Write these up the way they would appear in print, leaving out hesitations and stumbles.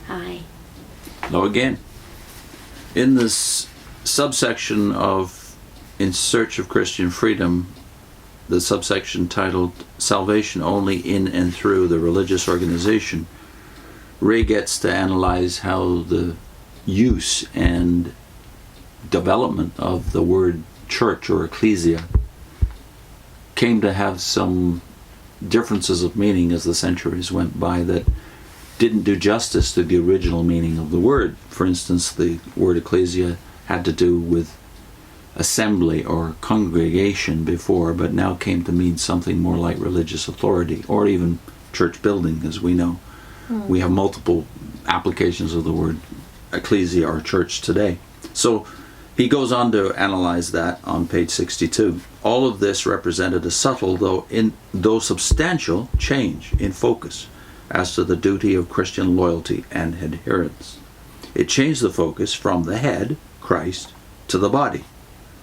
Aye. Hello again. In this subsection of In Search of Christian Freedom, the subsection titled Salvation Only in and Through the Religious Organization, Ray gets to analyze how the use and development of the word church or ecclesia came to have some differences of meaning as the centuries went by that didn't do justice to the original meaning of the word. For instance, the word ecclesia had to do with assembly or congregation before, but now came to mean something more like religious authority or even church building, as we know. We have multiple applications of the word ecclesia or church today. So he goes on to analyze that on page 62. All of this represented a subtle, though substantial, change in focus as to the duty of Christian loyalty and adherence. It changed the focus from the head, Christ, to the body,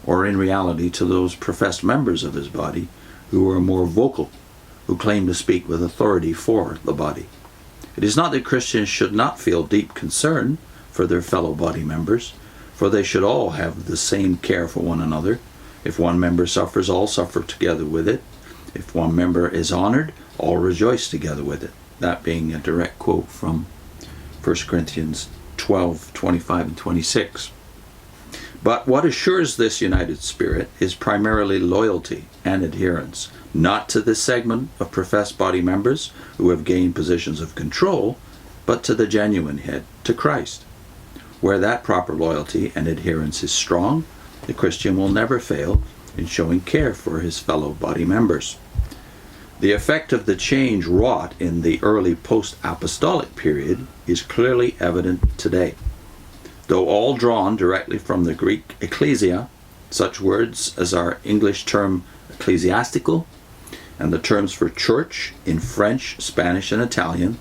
or in reality to those professed members of his body who were more vocal, who claimed to speak with authority for the body. It is not that Christians should not feel deep concern for their fellow body members, for they should all have the same care for one another. If one member suffers, all suffer together with it. If one member is honored, all rejoice together with it. That being a direct quote from 1 Corinthians 12, 25 and 26. But what assures this united spirit is primarily loyalty and adherence, not to this segment of professed body members who have gained positions of control, but to the genuine head, to Christ. Where that proper loyalty and adherence is strong, the Christian will never fail in showing care for his fellow body members. The effect of the change wrought in the early post-apostolic period is clearly evident today. Though all drawn directly from the Greek ecclesia, such words as our English term ecclesiastical, and the terms for church in French, Spanish, and Italian,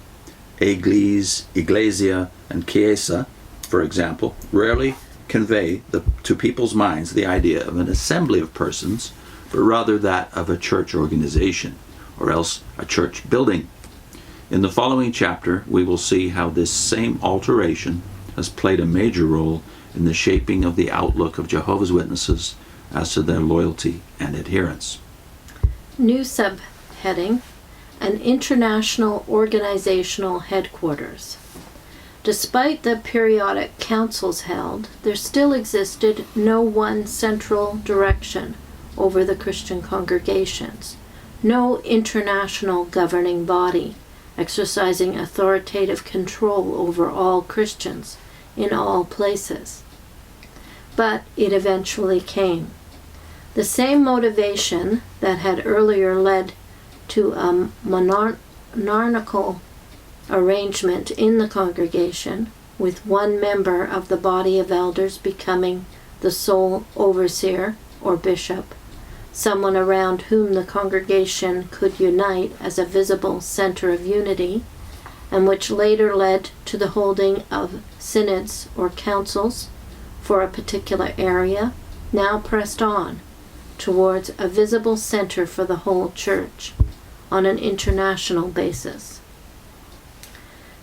église, iglesia, and chiesa, for example, rarely convey to people's minds the idea of an assembly of persons, but rather that of a church organization, or else a church building. In the following chapter, we will see how this same alteration has played a major role in the shaping of the outlook of Jehovah's Witnesses as to their loyalty and adherence. New subheading, an international organizational headquarters. Despite the periodic councils held, there still existed no one central direction over the Christian congregations, no international governing body exercising authoritative control over all Christians in all places. But it eventually came. The same motivation that had earlier led to a monarchical arrangement in the congregation, with one member of the body of elders becoming the sole overseer or bishop, someone around whom the congregation could unite as a visible center of unity, and which later led to the holding of synods or councils for a particular area, now pressed on towards a visible center for the whole church on an international basis.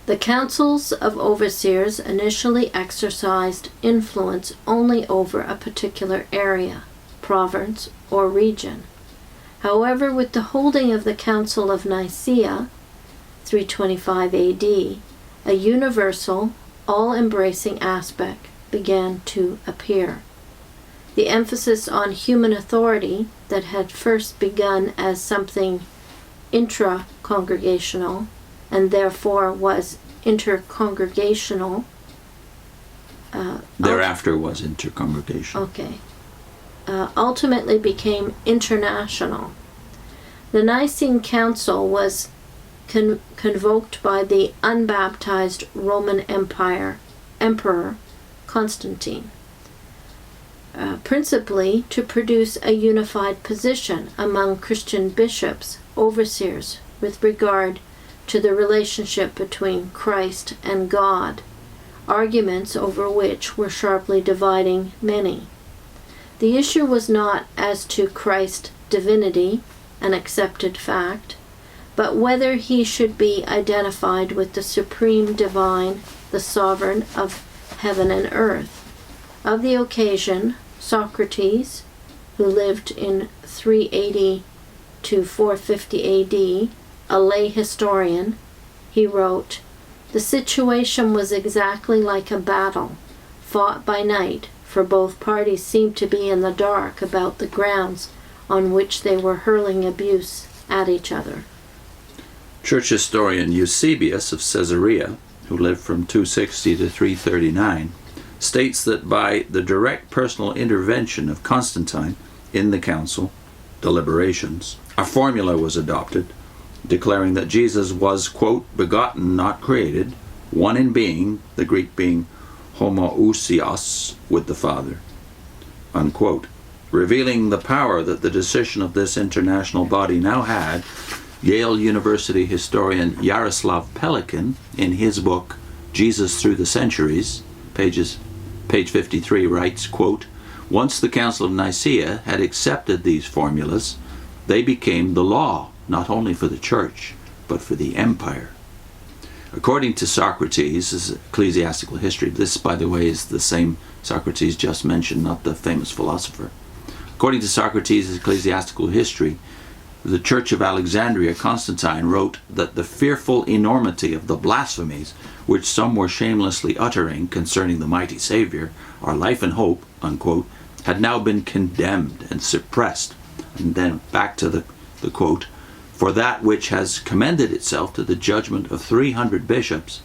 The councils of overseers initially exercised influence only over a particular area, province, or region. However, with the holding of the Council of Nicea, 325 AD, a universal, all-embracing aspect began to appear. The emphasis on human authority that had first begun as something intra-congregational and therefore was intercongregational. Thereafter was intercongregational. Okay. Ultimately became international. The Nicene Council was convoked by the unbaptized Roman Emperor Constantine, principally to produce a unified position among Christian bishops, overseers, with regard to the relationship between Christ and God, arguments over which were sharply dividing many. The issue was not as to Christ's divinity, an accepted fact, but whether he should be identified with the supreme divine the sovereign of heaven and earth. Of the occasion, Socrates, who lived in 380 to 450 AD, a lay historian, he wrote, "The situation was exactly like a battle, fought by night, for both parties seemed to be in the dark about the grounds on which they were hurling abuse at each other." Church historian Eusebius of Caesarea, who lived from 260 to 339, states that by the direct personal intervention of Constantine in the council deliberations, a formula was adopted declaring that Jesus was, quote, begotten, not created, one in being, the Greek being homoousios, with the Father, unquote, revealing the power that the decision of this international body now had. Yale University historian Yaroslav Pelikan, in his book Jesus Through the Centuries, page 53, writes, quote, once the Council of Nicea had accepted these formulas, they became the law, not only for the church, but for the empire. According to Socrates' this is ecclesiastical history, this, by the way, is the same Socrates just mentioned, not the famous philosopher. According to Socrates' ecclesiastical history, the Church of Alexandria, Constantine, wrote that the fearful enormity of the blasphemies which some were shamelessly uttering concerning the mighty Savior, our life and hope, unquote, had now been condemned and suppressed. And then back to the quote, for that which has commended itself to the judgment of 300 bishops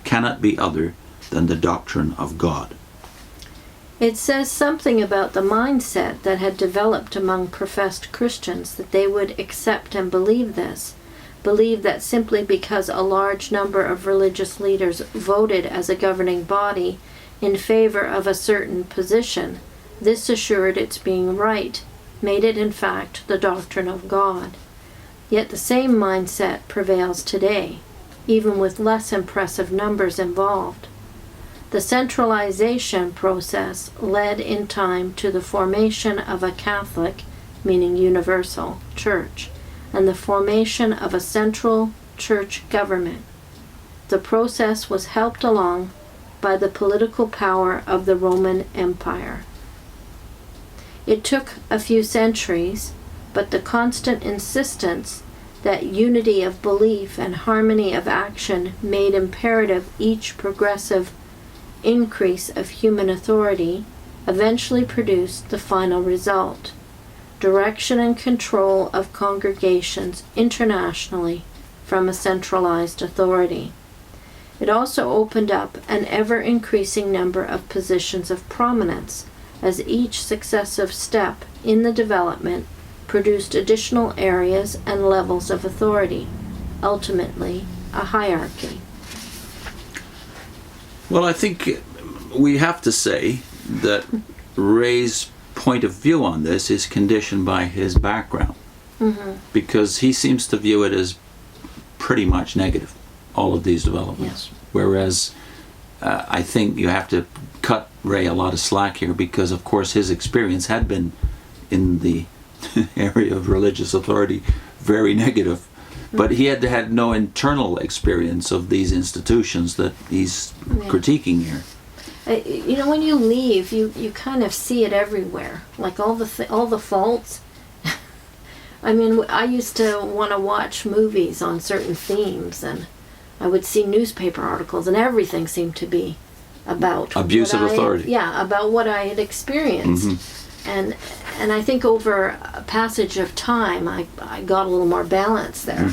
cannot be other than the doctrine of God. It says something about the mindset that had developed among professed Christians, that they would accept and believe this. Believe that simply because a large number of religious leaders voted as a governing body in favor of a certain position, this assured its being right, made it in fact the doctrine of God. Yet the same mindset prevails today, even with less impressive numbers involved. The centralization process led in time to the formation of a Catholic, meaning universal, church, and the formation of a central church government. The process was helped along by the political power of the Roman Empire. It took a few centuries, but the constant insistence that unity of belief and harmony of action made imperative each progressive increase of human authority eventually produced the final result: direction and control of congregations internationally from a centralized authority. It also opened up an ever-increasing number of positions of prominence, as each successive step in the development produced additional areas and levels of authority, ultimately a hierarchy. Well, I think we have to say that Ray's point of view on this is conditioned by his background, because he seems to view it as pretty much negative, all of these developments. Yes. Whereas I think you have to cut Ray a lot of slack here, because of course his experience had been in the area of religious authority very negative. But he had had no internal experience of these institutions that he's critiquing here. When you leave, you kind of see it everywhere, like all the faults. I mean, I used to want to watch movies on certain themes, and I would see newspaper articles, and everything seemed to be about abuse of authority. About what I had experienced. And I think over a passage of time, I got a little more balance there.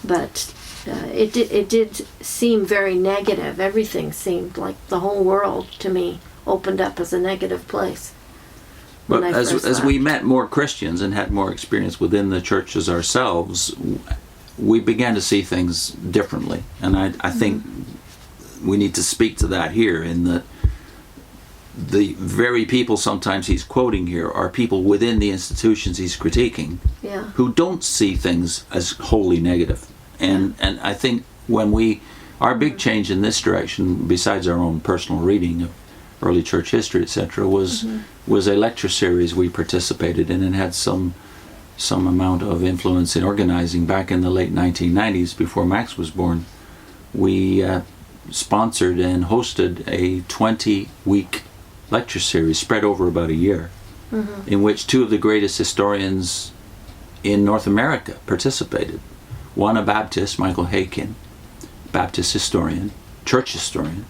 But it did seem very negative. Everything seemed like the whole world, to me, opened up as a negative place. But as we met more Christians and had more experience within the churches ourselves, we began to see things differently. And I think we need to speak to that here, in that the very people sometimes he's quoting here are people within the institutions he's critiquing, who don't see things as wholly negative. And I think when our big change in this direction, besides our own personal reading of early church history, etc., was a lecture series we participated in and had some amount of influence in organizing back in the late 1990s, before Max was born. We sponsored and hosted a 20-week lecture series spread over about a year, in which two of the greatest historians in North America participated. One, a Baptist, Michael Haykin, Baptist historian, church historian,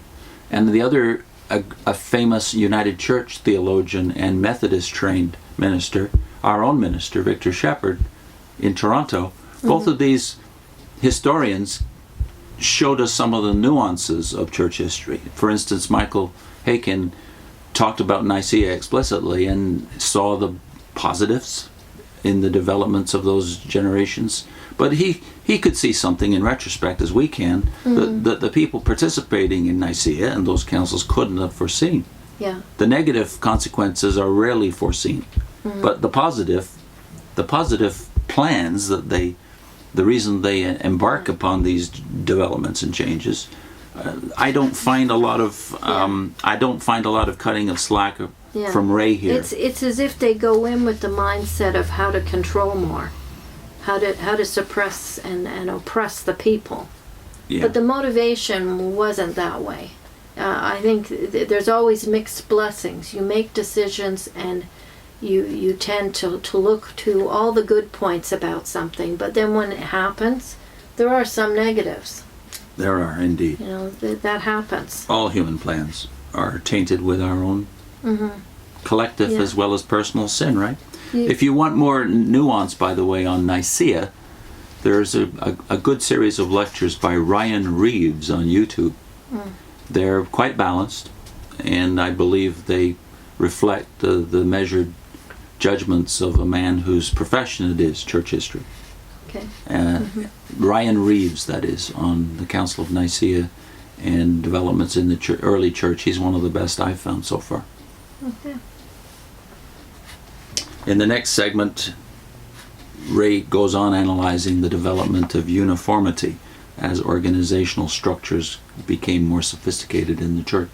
and the other, a famous United Church theologian and Methodist trained minister, our own minister, Victor Shepherd, in Toronto. Both of these historians showed us some of the nuances of church history. For instance, Michael Haykin talked about Nicaea explicitly and saw the positives in the developments of those generations. But he could see something in retrospect, as we can, that the people participating in Nicaea and those councils couldn't have foreseen. Yeah. The negative consequences are rarely foreseen, but the positive plans that the reason they embark upon these developments and changes, I don't find a lot of cutting of slack from Ray here. It's as if they go in with the mindset of how to control more, how to suppress and oppress the people. Yeah. But the motivation wasn't that way. I think there's always mixed blessings. You make decisions and you tend to look to all the good points about something, but then when it happens, there are some negatives. There are, indeed. You know, that happens. All human plans are tainted with our own collective as well as personal sin, right? If you want more nuance, by the way, on Nicaea, there's a good series of lectures by Ryan Reeves on YouTube. They're quite balanced, and I believe they reflect the measured judgments of a man whose profession it is church history. Okay. Ryan Reeves, that is, on the Council of Nicea and developments in the early church. He's one of the best I've found so far. Okay. In the next segment, Ray goes on analyzing the development of uniformity as organizational structures became more sophisticated in the church.